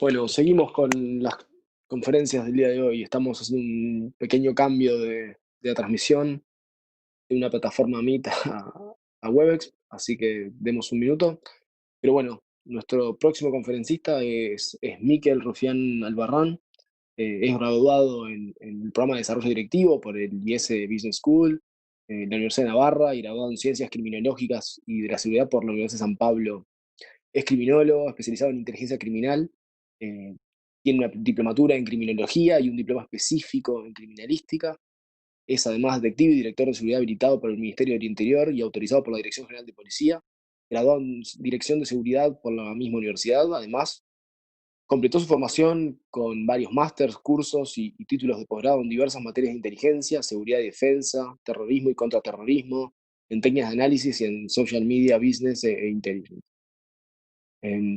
Bueno, seguimos con las conferencias del día de hoy. Estamos haciendo un pequeño cambio de la transmisión de una plataforma Meet a Webex, así que demos un minuto. Pero bueno, nuestro próximo conferencista es Miquel Rufián Albarrán. Es graduado en el programa de desarrollo directivo por el IES Business School, la Universidad de Navarra, y graduado en Ciencias Criminológicas y de la Seguridad por la Universidad de San Pablo. Es criminólogo especializado en inteligencia criminal. eh, Tiene una diplomatura en criminología y un diploma específico en criminalística. Es además detective y director de seguridad habilitado por el Ministerio del Interior y autorizado por la Dirección General de Policía. Graduado en Dirección de Seguridad por la misma universidad. Además, completó su formación con varios másters, cursos y títulos de posgrado en diversas materias de inteligencia, seguridad y defensa, terrorismo y contraterrorismo, en técnicas de análisis y en social media, business e intelligence.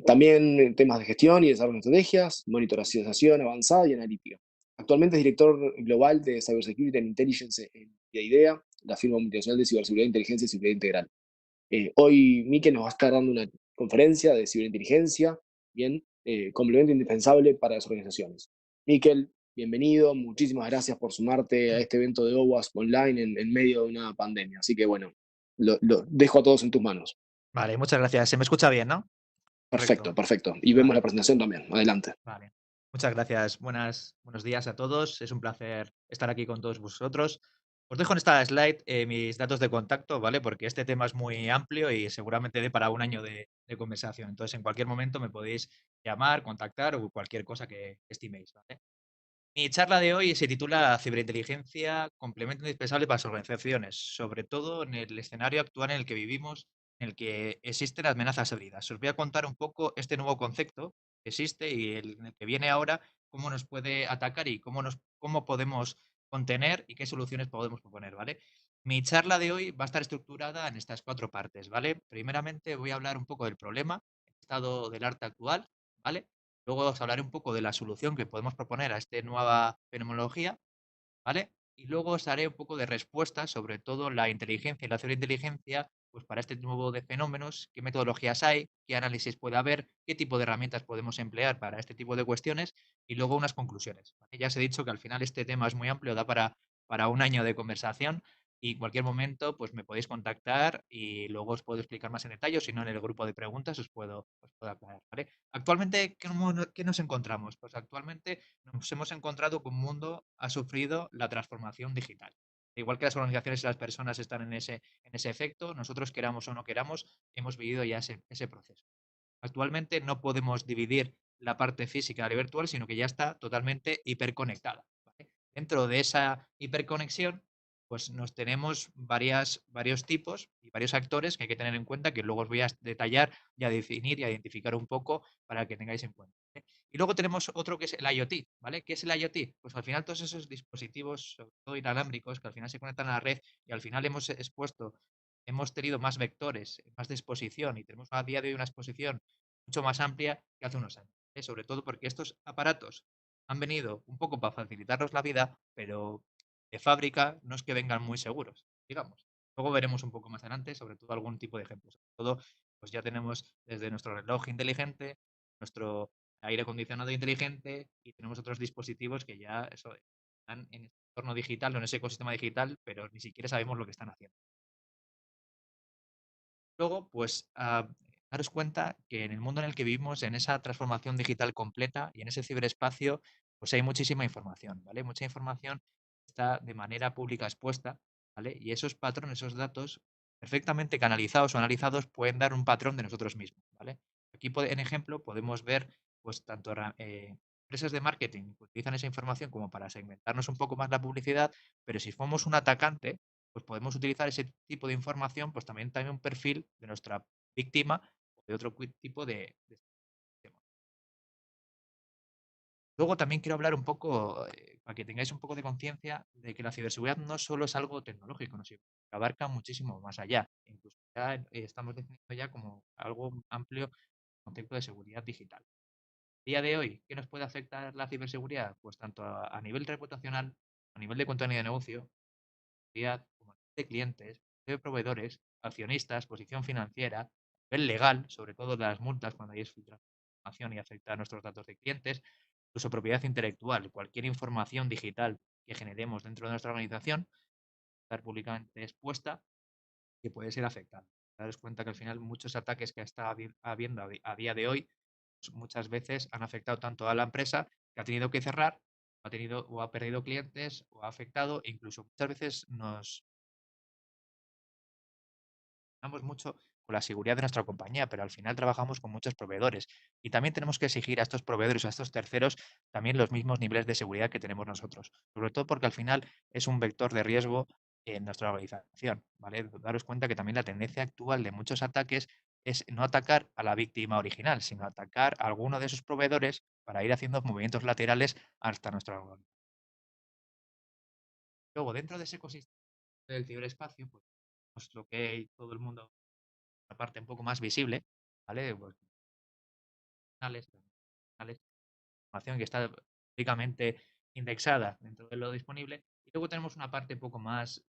También en temas de gestión y desarrollo de estrategias, monitorización avanzada y analítica. Actualmente es director global de Cybersecurity and Intelligence en IDEA, la firma multinacional de ciberseguridad, inteligencia y seguridad integral. Hoy Mike nos va a estar dando una conferencia de ciberinteligencia, bien, complemento indispensable para las organizaciones. Miquel, bienvenido, muchísimas gracias por sumarte a este evento de OWASP online en medio de una pandemia. Así que bueno, lo dejo a todos en tus manos. Vale, muchas gracias. ¿Se me escucha bien, no? Perfecto, Correcto. perfecto. Y vemos la Vale, presentación también. Adelante. vale. Muchas gracias. Buenos días a todos. Es un placer estar aquí con todos vosotros. Os dejo en esta slide mis datos de contacto, ¿vale? Porque este tema es muy amplio y seguramente dé para un año de conversación. Entonces, en cualquier momento me podéis llamar, contactar o cualquier cosa que estiméis, ¿vale? Mi charla de hoy se titula Ciberinteligencia, complemento indispensable para las organizaciones, sobre todo en el escenario actual en el que vivimos, en el que existen amenazas híbridas. Os voy a contar un poco este nuevo concepto que existe y en el que viene ahora, cómo nos puede atacar y cómo podemos contener y qué soluciones podemos proponer, ¿vale? Mi charla de hoy va a estar estructurada en estas cuatro partes, ¿vale? Primeramente voy a hablar un poco del problema, el estado del arte actual, ¿vale? Luego os hablaré un poco de la solución que podemos proponer a esta nueva fenomenología, ¿vale? Y luego os haré un poco de respuesta, sobre todo la inteligencia y la ciberinteligencia, pues para este nuevo de fenómenos, qué metodologías hay, qué análisis puede haber, qué tipo de herramientas podemos emplear para este tipo de cuestiones y luego unas conclusiones, ¿vale? Ya os he dicho que al final este tema es muy amplio, da para un año de conversación y en cualquier momento pues me podéis contactar y luego os puedo explicar más en detalle, o si no en el grupo de preguntas os puedo aclarar, ¿vale? Actualmente, ¿qué nos encontramos? Pues actualmente nos hemos encontrado que un mundo ha sufrido la transformación digital. Igual que las organizaciones y las personas están en ese efecto, nosotros queramos o no queramos, hemos vivido ya ese proceso. Actualmente no podemos dividir la parte física de la virtual, sino que ya está totalmente hiperconectada, ¿vale? Dentro de esa hiperconexión, pues nos tenemos varios tipos y varios actores que hay que tener en cuenta, que luego os voy a detallar y a definir y a identificar un poco para que tengáis en cuenta, ¿vale? Y luego tenemos otro que es el IoT, ¿vale? ¿Qué es el IoT? Pues al final todos esos dispositivos, sobre todo inalámbricos, que al final se conectan a la red y al final hemos tenido más vectores, más de exposición y tenemos a día de hoy una exposición mucho más amplia que hace unos años, ¿eh? Sobre todo porque estos aparatos han venido un poco para facilitarnos la vida, pero de fábrica no es que vengan muy seguros, digamos. Luego veremos un poco más adelante, sobre todo algún tipo de ejemplos. Sobre todo, pues ya tenemos desde nuestro reloj inteligente, nuestro aire acondicionado inteligente y tenemos otros dispositivos que ya están en este entorno digital o en ese ecosistema digital, pero ni siquiera sabemos lo que están haciendo. Luego, pues, daros cuenta que en el mundo en el que vivimos, en esa transformación digital completa y en ese ciberespacio, pues hay muchísima información, ¿vale? Mucha información está de manera pública expuesta, ¿vale? Y esos patrones, esos datos, perfectamente canalizados o analizados, pueden dar un patrón de nosotros mismos, ¿vale? Aquí, en ejemplo, podemos ver, pues, tanto empresas de marketing que utilizan esa información como para segmentarnos un poco más la publicidad, pero si somos un atacante, pues podemos utilizar ese tipo de información, pues también un perfil de nuestra víctima o de otro tipo de sistema. Luego también quiero hablar un poco, para que tengáis un poco de conciencia de que la ciberseguridad no solo es algo tecnológico, ¿no? Sino que abarca muchísimo más allá. Incluso ya estamos definiendo ya como algo amplio el concepto de seguridad digital. Día de hoy, ¿qué nos puede afectar la ciberseguridad? Pues tanto a nivel reputacional, a nivel de contenido de negocio, seguridad, como a nivel de clientes, de proveedores, accionistas, posición financiera, a nivel legal, sobre todo de las multas cuando hay filtración. información y afectar nuestros datos de clientes, incluso propiedad intelectual, cualquier información digital que generemos dentro de nuestra organización, estar públicamente expuesta que puede ser afectada. Daros cuenta que al final muchos ataques que está habiendo a día de hoy, pues muchas veces han afectado tanto a la empresa que ha tenido que cerrar, ha tenido o ha perdido clientes o ha afectado, e incluso muchas veces nos trabajamos mucho con la seguridad de nuestra compañía, pero al final trabajamos con muchos proveedores y también tenemos que exigir a estos proveedores o a estos terceros también los mismos niveles de seguridad que tenemos nosotros, sobre todo porque al final es un vector de riesgo en nuestra organización, ¿vale? Daros cuenta que también la tendencia actual de muchos ataques es no atacar a la víctima original, sino atacar a alguno de sus proveedores para ir haciendo movimientos laterales hasta nuestra organización. Luego, dentro de ese ecosistema del ciberespacio, pues lo que todo el mundo la parte un poco más visible, ¿vale? Pues canales, canales, información que está públicamente indexada dentro de lo disponible. Y luego tenemos una parte un poco más,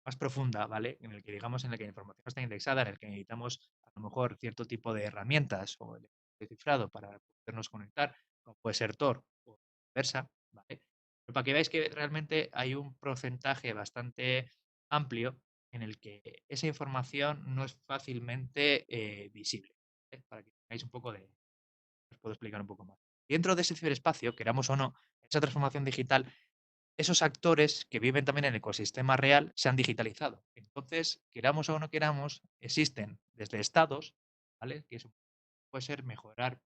más profunda, ¿vale? En el que digamos en el que la información está indexada, en el que necesitamos a lo mejor cierto tipo de herramientas o de cifrado para podernos conectar, como puede ser Tor o viceversa, ¿vale? Pero para que veáis que realmente hay un porcentaje bastante amplio en el que esa información no es fácilmente visible, ¿vale? Para que tengáis un poco de, os puedo explicar un poco más. Dentro de ese ciberespacio, queramos o no, esa transformación digital, esos actores que viven también en el ecosistema real se han digitalizado. Entonces, queramos o no queramos, existen desde estados, ¿vale? Que eso puede ser mejorar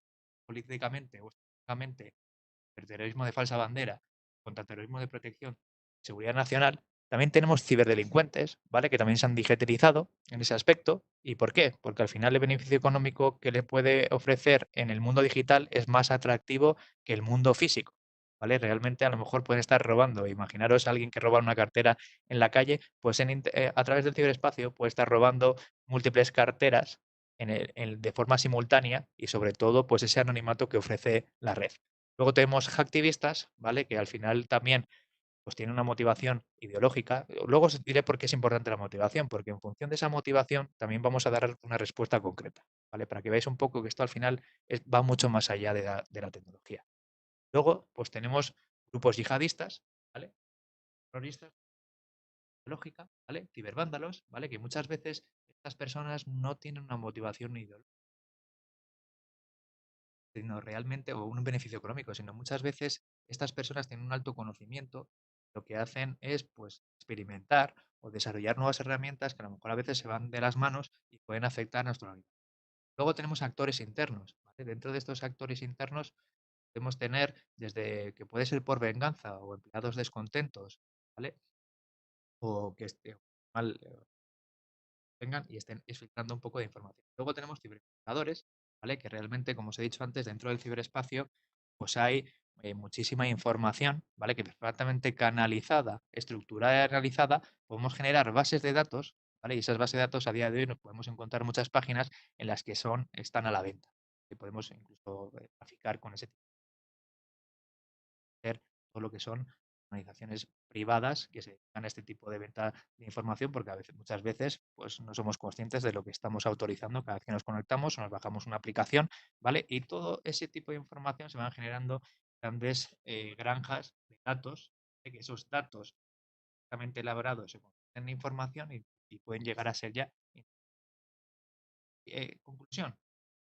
políticamente o estratégicamente el terrorismo de falsa bandera contra el terrorismo de protección, seguridad nacional. También tenemos ciberdelincuentes, ¿vale? Que también se han digitalizado en ese aspecto. ¿Y por qué? Porque al final el beneficio económico que le puede ofrecer en el mundo digital es más atractivo que el mundo físico. ¿Vale? Realmente a lo mejor pueden estar robando. Imaginaros a alguien que roba una cartera en la calle, pues a través del ciberespacio puede estar robando múltiples carteras de forma simultánea y sobre todo pues ese anonimato que ofrece la red. Luego tenemos hacktivistas, ¿vale? Que al final también pues tienen una motivación ideológica. Luego os diré por qué es importante la motivación, porque en función de esa motivación también vamos a dar una respuesta concreta, ¿vale? Para que veáis un poco que esto al final va mucho más allá de la tecnología. Luego, pues tenemos grupos yihadistas, ¿vale? Terroristas, lógica, ¿vale? Cibervándalos, ¿vale? Que muchas veces estas personas no tienen una motivación ideológica, sino realmente, o un beneficio económico, sino muchas veces estas personas tienen un alto conocimiento, lo que hacen es pues experimentar o desarrollar nuevas herramientas que a lo mejor a veces se van de las manos y pueden afectar a nuestra vida. Luego tenemos actores internos, ¿vale? Dentro de estos actores internos podemos tener desde que puede ser por venganza o empleados descontentos, ¿vale? O que mal, vengan y estén filtrando un poco de información. Luego tenemos cibercriminadores, ¿vale? Que realmente, como os he dicho antes, dentro del ciberespacio, pues hay muchísima información, ¿vale? Que perfectamente canalizada, estructurada y analizada, podemos generar bases de datos, ¿vale? Y esas bases de datos a día de hoy nos podemos encontrar muchas páginas en las que están a la venta. Y podemos incluso traficar con ese hacer todo lo que son organizaciones privadas que se dedican a este tipo de venta de información, porque a veces, muchas veces pues, no somos conscientes de lo que estamos autorizando cada vez que nos conectamos o nos bajamos una aplicación, ¿vale? Y todo ese tipo de información se van generando grandes granjas de datos, que esos datos exactamente elaborados se convierten en información y pueden llegar a ser ya. Conclusión,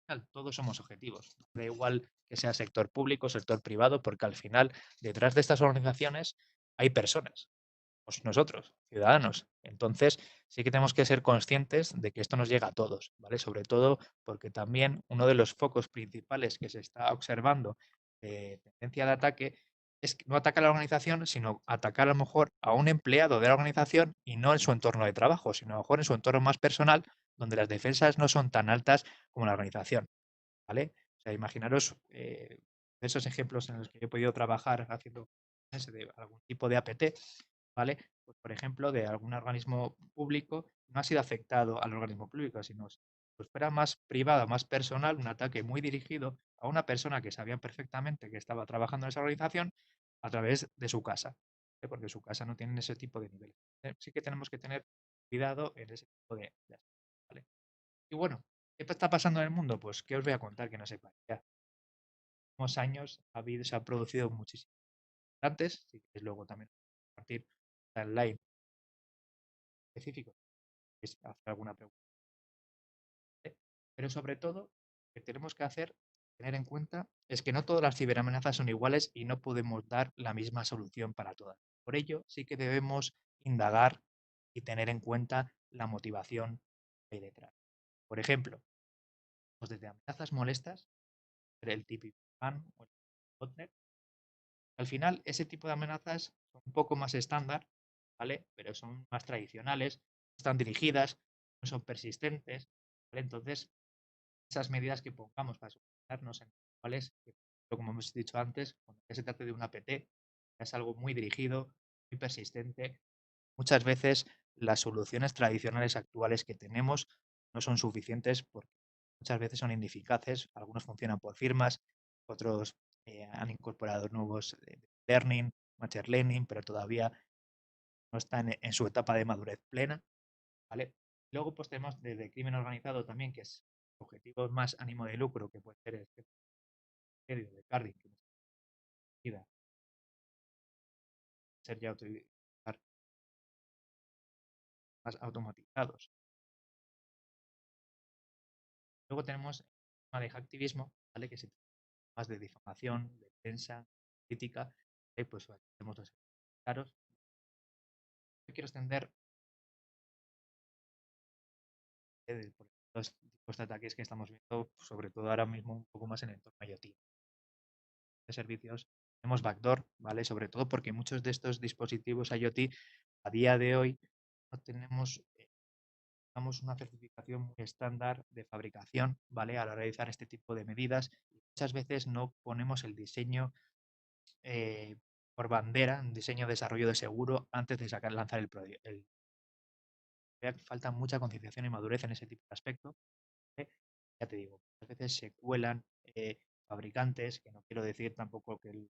final, todos somos objetivos. Da igual que sea sector público, sector privado, porque al final detrás de estas organizaciones hay personas, pues nosotros, ciudadanos. Entonces, sí que tenemos que ser conscientes de que esto nos llega a todos, ¿vale? Sobre todo porque también uno de los focos principales que se está observando de tendencia de ataque es que no atacar a la organización, sino atacar a lo mejor a un empleado de la organización y no en su entorno de trabajo, sino a lo mejor en su entorno más personal, donde las defensas no son tan altas como la organización. ¿Vale? O sea, imaginaros esos ejemplos en los que he podido trabajar haciendo de algún tipo de APT, ¿vale? Pues, por ejemplo, de algún organismo público, no ha sido afectado al organismo público, sino pues fuera más privado, más personal, un ataque muy dirigido a una persona que sabían perfectamente que estaba trabajando en esa organización a través de su casa, ¿eh? Porque su casa no tiene ese tipo de niveles. Sí que tenemos que tener cuidado en ese tipo de aspectos, ¿vale? Y bueno, ¿Qué está pasando en el mundo? Pues, ¿qué os voy a contar que no sepáis ya? En los últimos años se ha producido muchísimos antes, si queréis luego también compartir online específico, es hacer alguna pregunta. Pero sobre todo, lo que tenemos que hacer, tener en cuenta, es que no todas las ciberamenazas son iguales y no podemos dar la misma solución para todas. Por ello, sí que debemos indagar y tener en cuenta la motivación que hay detrás. Por ejemplo, pues desde amenazas molestas, el típico spam o el botnet. Al final, ese tipo de amenazas son un poco más estándar, ¿vale? Pero son más tradicionales, están dirigidas, no son persistentes, ¿vale? Entonces, esas medidas que pongamos para asegurarnos en cuáles, como hemos dicho antes, cuando ya se trata de un APT, es algo muy dirigido, muy persistente. Muchas veces las soluciones tradicionales actuales que tenemos no son suficientes porque muchas veces son ineficaces. Algunos funcionan por firmas, otros han incorporado nuevos learning, machine learning, pero todavía no están en su etapa de madurez plena, ¿vale? Luego pues tenemos desde crimen organizado también, que es objetivos más ánimo de lucro, que puede ser el medio de carding, que puede ser ya utilizar más automatizados. Luego tenemos el tema de hacktivismo, ¿vale? Que se trata más de difamación, de defensa, crítica, pues tenemos los claros. Yo quiero extender por los tipos de ataques que estamos viendo, sobre todo ahora mismo un poco más en el entorno IoT. De servicios tenemos backdoor, ¿vale? Sobre todo porque muchos de estos dispositivos IoT a día de hoy no tenemos damos una certificación muy estándar de fabricación, ¿vale? A la hora de realizar este tipo de medidas. Muchas veces no ponemos el diseño por bandera, un diseño de desarrollo de seguro antes de lanzar el proyecto. Falta mucha concienciación y madurez en ese tipo de aspectos. Ya te digo, a veces se cuelan fabricantes, que no quiero decir tampoco que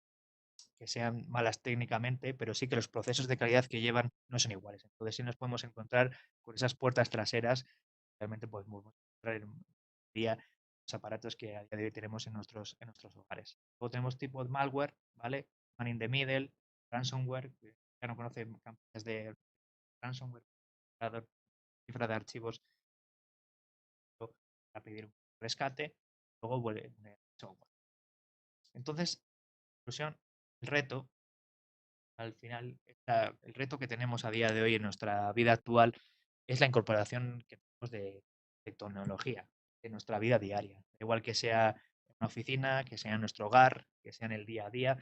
sean malas técnicamente, pero sí que los procesos de calidad que llevan no son iguales. Entonces sí nos podemos encontrar con esas puertas traseras, realmente podemos encontrar en día los aparatos que a día de hoy tenemos en nuestros hogares. Luego tenemos tipo de malware, ¿vale? Man in the middle, ransomware, que ya no conocen campañas de ransomware, cifra de archivos para pedir un rescate, luego vuelve software. Entonces, conclusión, el reto al final, el reto que tenemos a día de hoy en nuestra vida actual es la incorporación que tenemos de tecnología en nuestra vida diaria. Da igual que sea en una oficina, que sea en nuestro hogar, que sea en el día a día.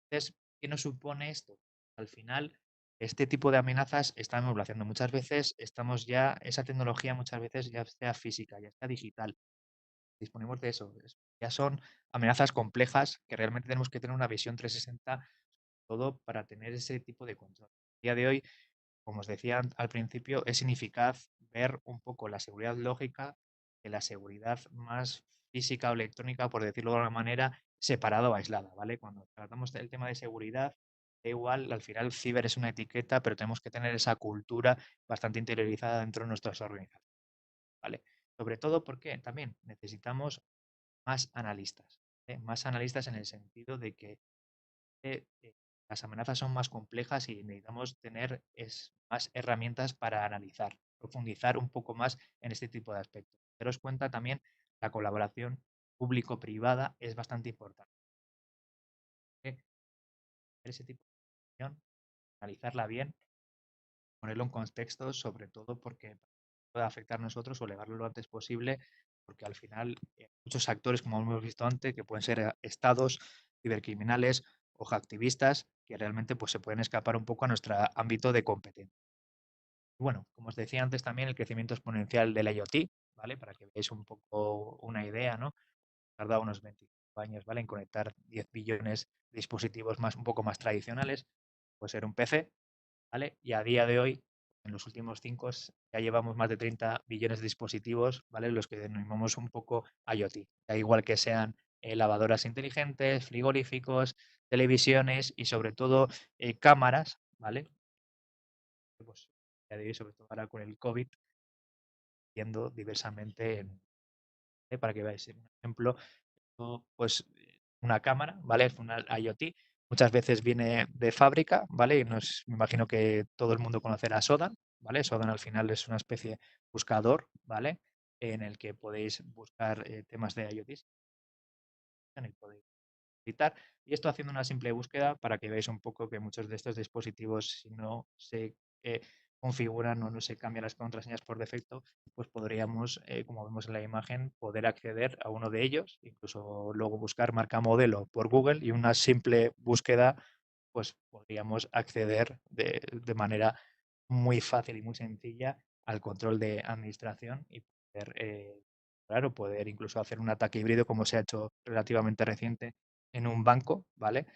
Entonces, ¿qué nos supone esto? Al final, este tipo de amenazas están evolucionando. Muchas veces estamos ya, esa tecnología muchas veces ya sea física, ya sea digital. Disponemos de eso. Ya son amenazas complejas que realmente tenemos que tener una visión 360 todo para tener ese tipo de control. A día de hoy, como os decía al principio, es ineficaz ver un poco la seguridad lógica de la seguridad más física o electrónica, por decirlo de alguna manera, separada o aislada, ¿vale? Cuando tratamos del tema de seguridad, da igual, al final ciber es una etiqueta, pero tenemos que tener esa cultura bastante interiorizada dentro de nuestras organizaciones, ¿vale? Sobre todo porque también necesitamos más analistas, ¿eh? Más analistas en el sentido de que las amenazas son más complejas y necesitamos tener más herramientas para analizar, profundizar un poco más en este tipo de aspectos. Daros cuenta también, la colaboración público-privada es bastante importante. Ese tipo de información, analizarla bien, ponerlo en contexto, sobre todo porque puede afectar a nosotros o elevarlo lo antes posible, porque al final muchos actores, como hemos visto antes, que pueden ser estados, cibercriminales o activistas, que realmente pues, se pueden escapar un poco a nuestro ámbito de competencia. Y bueno, como os decía antes también, el crecimiento exponencial del IoT, ¿vale? Para que veáis un poco una idea, ¿no? Tarda unos 25 años, ¿vale? En conectar 10 billones de dispositivos más, un poco más tradicionales, puede ser un PC, ¿vale? Y a día de hoy, en los últimos 5 ya llevamos más de 30 billones de dispositivos, ¿vale? Los que denominamos un poco IoT. Da igual que sean lavadoras inteligentes, frigoríficos, televisiones y sobre todo cámaras, ¿vale? Pues a día de hoy, sobre todo ahora con el COVID, viendo diversamente Para que veáis un ejemplo, pues una cámara, ¿vale? Es una IoT. Muchas veces viene de fábrica, ¿vale? Y me imagino que todo el mundo conocerá Sodan, ¿vale? Sodan al final es una especie de buscador, ¿vale? En el que podéis buscar temas de IoT y podéis editar. Y esto haciendo una simple búsqueda para que veáis un poco que muchos de estos dispositivos, si no se configuran o no se cambian las contraseñas por defecto, pues podríamos, como vemos en la imagen, poder acceder a uno de ellos, incluso luego buscar marca modelo por Google y una simple búsqueda, pues podríamos acceder de manera muy fácil y muy sencilla al control de administración y poder, claro, poder incluso hacer un ataque híbrido como se ha hecho relativamente reciente en un banco, ¿vale?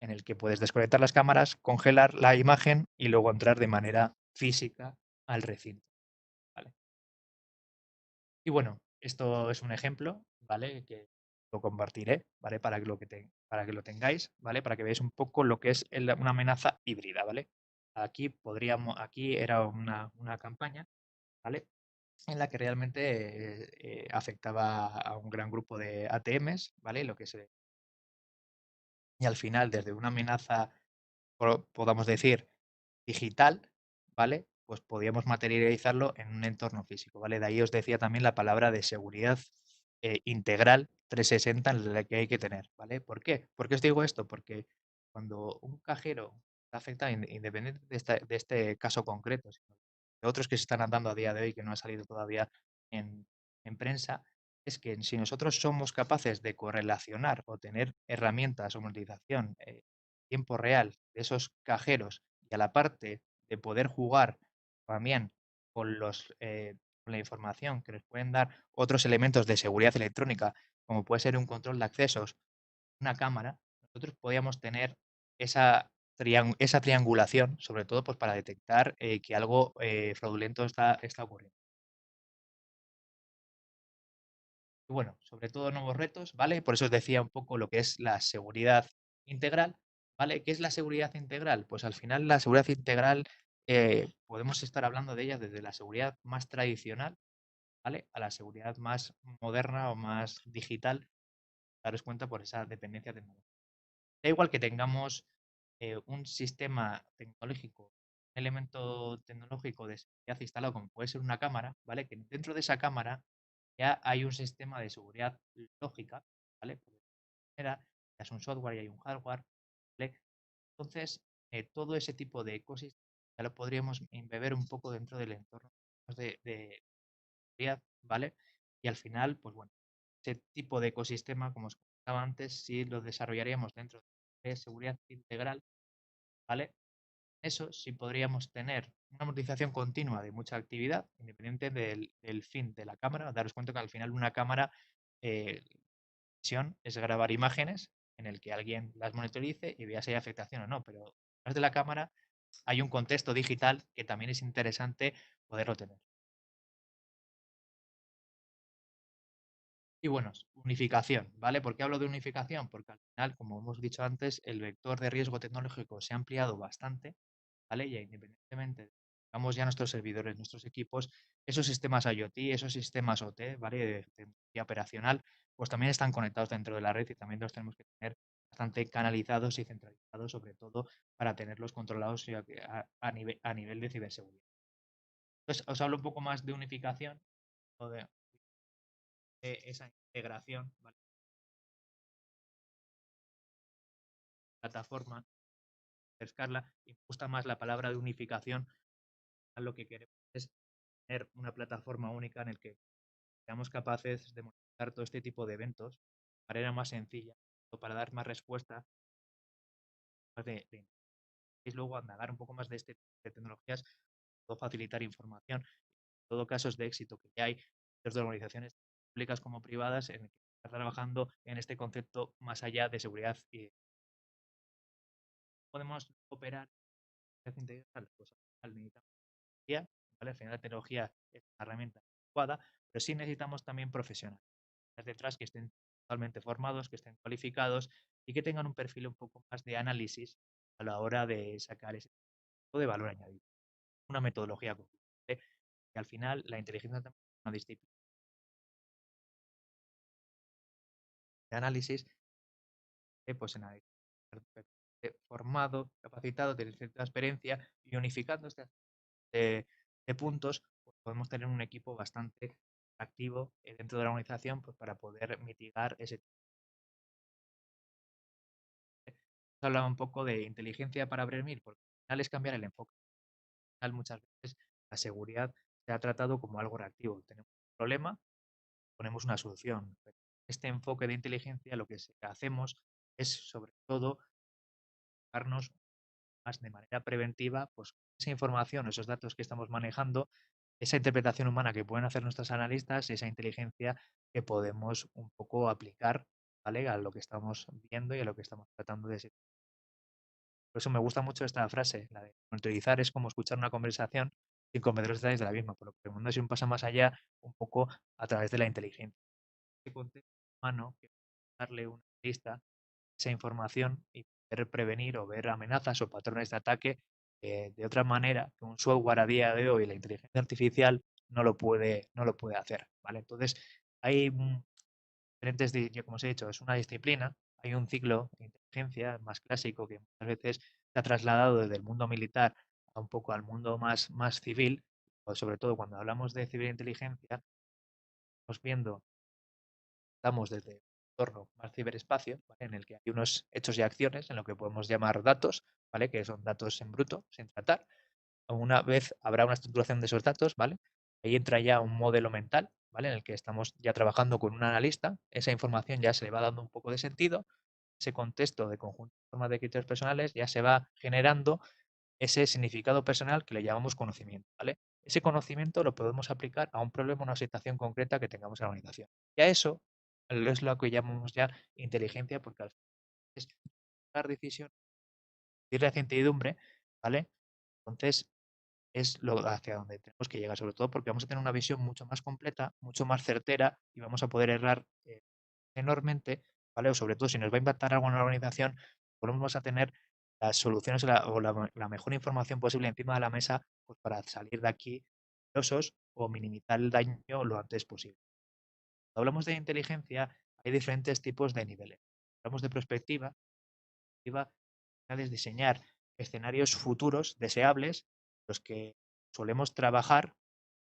En el que puedes desconectar las cámaras, congelar la imagen y luego entrar de manera física al recinto, ¿vale? Y bueno, esto es un ejemplo, ¿vale? Que lo compartiré, ¿vale? Para que lo tengáis, ¿vale? Para que veáis un poco lo que es una amenaza híbrida, ¿vale? Aquí era una campaña, ¿vale? En la que realmente afectaba a un gran grupo de ATMs, ¿vale? Y al final, desde una amenaza, podamos decir, digital, ¿vale? Pues podíamos materializarlo en un entorno físico, ¿vale? De ahí os decía también la palabra de seguridad integral 360 en la que hay que tener, ¿vale? ¿Por qué? ¿Por qué os digo esto? Porque cuando un cajero está afectado, independiente de este caso concreto, sino de otros que se están dando a día de hoy que no ha salido todavía en, en prensa, es que si nosotros somos capaces de correlacionar o tener herramientas o monetización tiempo real de esos cajeros y a la parte de poder jugar también con con la información que nos pueden dar otros elementos de seguridad electrónica, como puede ser un control de accesos, una cámara, nosotros podíamos tener esa triangulación, sobre todo pues, para detectar que algo fraudulento está ocurriendo. Y bueno, sobre todo nuevos retos, ¿vale? Por eso os decía un poco lo que es la seguridad integral, ¿vale? ¿Qué es la seguridad integral? Pues al final la seguridad integral podemos estar hablando de ella desde la seguridad más tradicional, ¿vale? A la seguridad más moderna o más digital, daros cuenta por esa dependencia tecnológica. Da igual que tengamos un sistema tecnológico, un elemento tecnológico de seguridad instalado, como puede ser una cámara, ¿vale? Que dentro de esa cámara ya hay un sistema de seguridad lógica, ¿vale? Por decirlo, ya es un software y hay un hardware, ¿vale? Entonces, todo ese tipo de ecosistemas ya lo podríamos embeber un poco dentro del entorno de seguridad, ¿vale? Y al final, pues bueno, ese tipo de ecosistema, como os comentaba antes, sí lo desarrollaríamos dentro de seguridad integral, ¿vale? Eso sí podríamos tener una amortización continua de mucha actividad, independiente del fin de la cámara. Daros cuenta que al final una cámara, la misión es grabar imágenes en el que alguien las monitorice y vea si hay afectación o no, pero detrás de la cámara hay un contexto digital que también es interesante poderlo tener. Y bueno, unificación, ¿vale? ¿Por qué hablo de unificación? Porque al final, como hemos dicho antes, el vector de riesgo tecnológico se ha ampliado bastante, ¿vale? Y independientemente de tengamos ya nuestros servidores, nuestros equipos, esos sistemas IoT, esos sistemas OT, ¿vale? De tecnología operacional, pues también están conectados dentro de la red y también los tenemos que tener bastante canalizados y centralizados, sobre todo para tenerlos controlados a nivel de ciberseguridad. Entonces, os hablo un poco más de unificación o de esa integración, ¿vale? Plataforma, acercarla, y me gusta más la palabra de unificación. A lo que queremos es tener una plataforma única en la que seamos capaces de montar todo este tipo de eventos de manera más sencilla o para dar más respuesta y luego indagar un poco más de este tipo de tecnologías, o facilitar información. En todo casos de éxito que hay desde organizaciones públicas como privadas en el que está trabajando en este concepto más allá de seguridad y podemos operar en integral, pues al final necesitamos tecnología, ¿vale? Al final la tecnología es una herramienta adecuada, pero sí necesitamos también profesionales detrás que estén totalmente formados, que estén cualificados y que tengan un perfil un poco más de análisis a la hora de sacar ese tipo de valor añadido. Una metodología concreta, ¿eh? Que al final la inteligencia artificial es una disciplina de análisis, pues en análisis formado, capacitado, tener cierta experiencia y unificando este de puntos, pues podemos tener un equipo bastante activo dentro de la organización pues, para poder mitigar ese. Hablaba un poco de inteligencia para prevenir, porque al final es cambiar el enfoque. Al final, muchas veces la seguridad se ha tratado como algo reactivo. Tenemos un problema, ponemos una solución. Pero este enfoque de inteligencia lo que hacemos es sobre todo darnos más de manera preventiva, pues esa información, esos datos que estamos manejando, esa interpretación humana que pueden hacer nuestros analistas, esa inteligencia que podemos un poco aplicar, ¿vale? A lo que estamos viendo y a lo que estamos tratando de. Por eso me gusta mucho esta frase, la de monitorizar es como escuchar una conversación sin cometer los detalles de la misma, por lo que el mundo es un paso más allá, un poco a través de la inteligencia. Este contexto humano que darle una lista, esa información y poder prevenir o ver amenazas o patrones de ataque de otra manera que un software a día de hoy, la inteligencia artificial, no lo puede hacer, ¿vale? Entonces, hay diferentes, como os he dicho, es una disciplina, hay un ciclo de inteligencia más clásico que muchas veces se ha trasladado desde el mundo militar a un poco al mundo más civil, o sobre todo cuando hablamos de ciberinteligencia, estamos viendo, estamos desde un entorno más ciberespacio, ¿vale? En el que hay unos hechos y acciones en lo que podemos llamar datos, ¿vale? Que son datos en bruto, sin tratar. Una vez habrá una estructuración de esos datos, ¿vale? Ahí entra ya un modelo mental, ¿vale? En el que estamos ya trabajando con un analista, esa información ya se le va dando un poco de sentido, ese contexto de conjunto de formas de criterios personales ya se va generando ese significado personal que le llamamos conocimiento, ¿vale? Ese conocimiento lo podemos aplicar a un problema, una situación concreta que tengamos en la organización. Y a eso es lo que llamamos ya inteligencia, porque al final es tomar decisión, ir la incertidumbre, ¿vale? Entonces, es lo hacia donde tenemos que llegar, sobre todo porque vamos a tener una visión mucho más completa, mucho más certera y vamos a poder errar enormemente, ¿vale? O sobre todo si nos va a impactar algo en la organización, volvemos a tener las soluciones o la mejor información posible encima de la mesa pues, para salir de aquí airosos o minimizar el daño lo antes posible. Cuando hablamos de inteligencia, hay diferentes tipos de niveles. Hablamos de prospectiva, es diseñar escenarios futuros deseables, los que solemos trabajar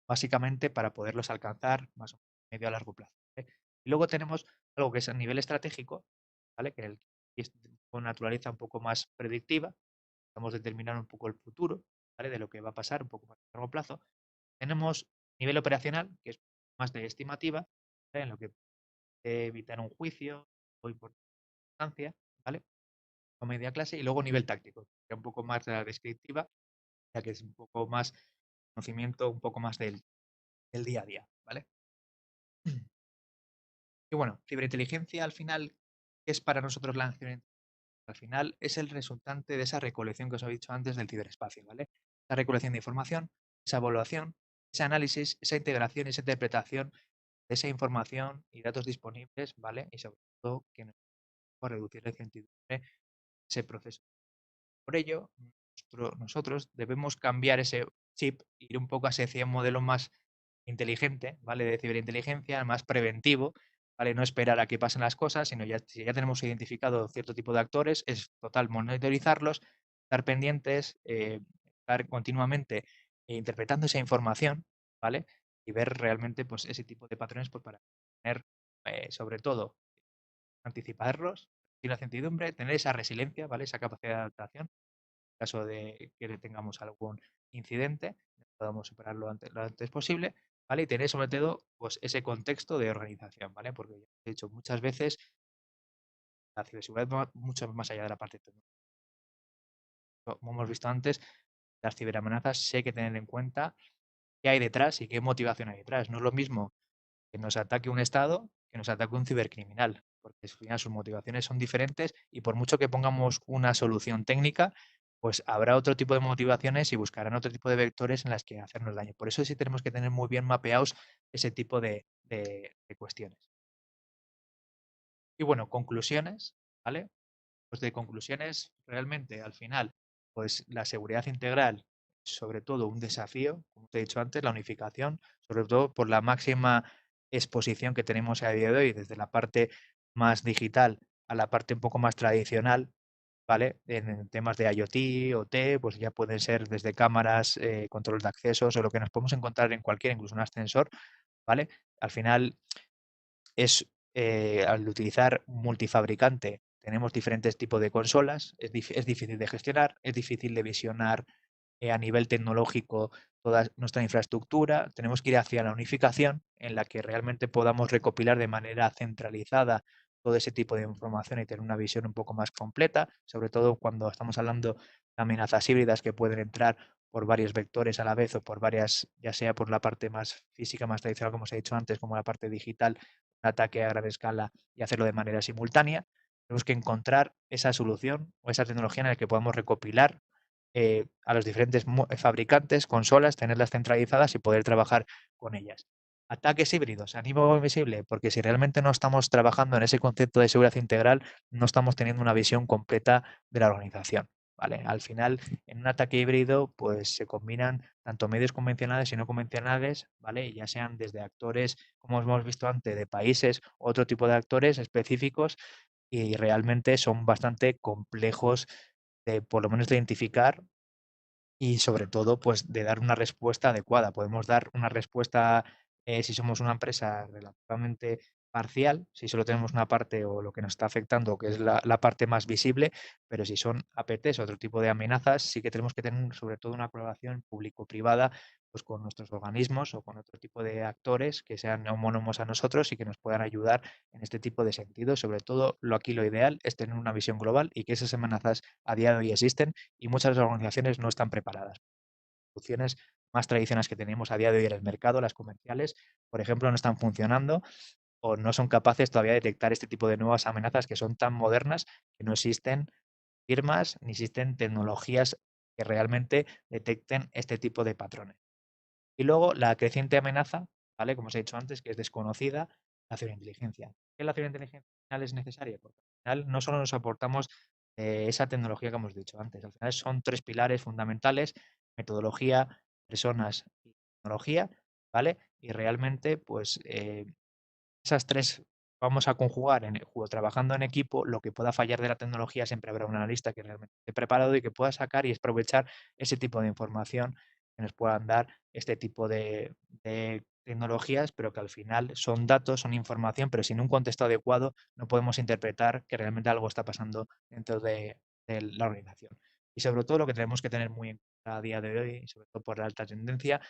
básicamente para poderlos alcanzar más o menos a medio a largo plazo. ¿Vale? Y luego tenemos algo que es a nivel estratégico, ¿vale? Que naturaleza un poco más predictiva, vamos a determinar un poco el futuro, ¿vale? De lo que va a pasar un poco más a largo plazo. Tenemos nivel operacional, que es más de estimativa, ¿vale? En lo que puede evitar un juicio o importancia, ¿vale? O media clase, y luego nivel táctico, que es un poco más de la descriptiva, ya que es un poco más conocimiento, un poco más del día a día, ¿vale? Y bueno, ciberinteligencia al final, ¿qué es para nosotros la ciberinteligencia? Al final es el resultante de esa recolección que os he dicho antes del ciberespacio, ¿vale? Esa recolección de información, esa evaluación, ese análisis, esa integración y esa interpretación de esa información y datos disponibles, ¿vale? Y sobre todo que nos va a reducir la incertidumbre ese proceso. Por ello, nosotros debemos cambiar ese chip, ir un poco hacia un modelo más inteligente, ¿vale? De ciberinteligencia, más preventivo, ¿vale? No esperar a que pasen las cosas, sino ya, si ya tenemos identificado cierto tipo de actores, es total monitorizarlos, estar pendientes, estar continuamente interpretando esa información, ¿vale? Y ver realmente pues, ese tipo de patrones pues, para tener, sobre todo, anticiparlos, sin la certidumbre, tener esa resiliencia, ¿vale? Esa capacidad de adaptación caso de que tengamos algún incidente, podamos superarlo lo antes posible, ¿vale? Y tener sobre todo pues, ese contexto de organización, ¿vale? Porque ya he dicho muchas veces, la ciberseguridad va mucho más allá de la parte técnica. Como hemos visto antes, las ciberamenazas sí hay que tener en cuenta qué hay detrás y qué motivación hay detrás. No es lo mismo que nos ataque un Estado que nos ataque un cibercriminal, porque al final sus motivaciones son diferentes y por mucho que pongamos una solución técnica, pues habrá otro tipo de motivaciones y buscarán otro tipo de vectores en las que hacernos daño. Por eso sí tenemos que tener muy bien mapeados ese tipo de cuestiones. Y bueno, conclusiones, ¿vale? Pues de conclusiones, realmente al final, pues la seguridad integral, sobre todo un desafío, como te he dicho antes, la unificación, sobre todo por la máxima exposición que tenemos a día de hoy, desde la parte más digital a la parte un poco más tradicional, ¿vale? En temas de IoT, OT, pues ya pueden ser desde cámaras, control de accesos o lo que nos podemos encontrar en cualquier, incluso un ascensor, ¿vale? Al final es, al utilizar multifabricante, tenemos diferentes tipos de consolas, es difícil de gestionar, es difícil de visionar a nivel tecnológico toda nuestra infraestructura. Tenemos que ir hacia la unificación en la que realmente podamos recopilar de manera centralizada todo ese tipo de información y tener una visión un poco más completa, sobre todo cuando estamos hablando de amenazas híbridas que pueden entrar por varios vectores a la vez o por varias, ya sea por la parte más física, más tradicional, como os he dicho antes, como la parte digital, un ataque a gran escala y hacerlo de manera simultánea. Tenemos que encontrar esa solución o esa tecnología en la que podamos recopilar a los diferentes fabricantes, consolas, tenerlas centralizadas y poder trabajar con ellas. Ataques híbridos, animo invisible, porque si realmente no estamos trabajando en ese concepto de seguridad integral, no estamos teniendo una visión completa de la organización. ¿Vale? Al final, en un ataque híbrido, pues se combinan tanto medios convencionales y no convencionales, ¿vale? Ya sean desde actores, como hemos visto antes, de países, otro tipo de actores específicos, y realmente son bastante complejos de por lo menos de identificar y sobre todo, pues de dar una respuesta adecuada. Podemos dar una respuesta, si somos una empresa relativamente parcial, si solo tenemos una parte o lo que nos está afectando, que es la parte más visible, pero si son APTs, otro tipo de amenazas, sí que tenemos que tener sobre todo una colaboración público-privada pues con nuestros organismos o con otro tipo de actores que sean homónimos a nosotros y que nos puedan ayudar en este tipo de sentido. Sobre todo, aquí lo ideal es tener una visión global y que esas amenazas a día de hoy existen y muchas organizaciones no están preparadas. Soluciones más tradicionales que tenemos a día de hoy en el mercado, las comerciales, por ejemplo, no están funcionando o no son capaces todavía de detectar este tipo de nuevas amenazas que son tan modernas que no existen firmas ni existen tecnologías que realmente detecten este tipo de patrones. Y luego la creciente amenaza, ¿vale? Como os he dicho antes, que es desconocida, la ciberinteligencia. ¿Qué es la ciberinteligencia al final es necesaria? Porque al final no solo nos aportamos esa tecnología que hemos dicho antes, al final son tres pilares fundamentales: metodología, personas y tecnología, ¿vale? Y realmente, pues esas tres vamos a conjugar trabajando en equipo. Lo que pueda fallar de la tecnología, siempre habrá un analista que realmente esté preparado y que pueda sacar y aprovechar ese tipo de información que nos puedan dar este tipo de tecnologías, pero que al final son datos, son información, pero sin un contexto adecuado no podemos interpretar que realmente algo está pasando dentro de la organización. Y sobre todo lo que tenemos que tener muy en cuenta a día de hoy, sobre todo por la alta tendencia,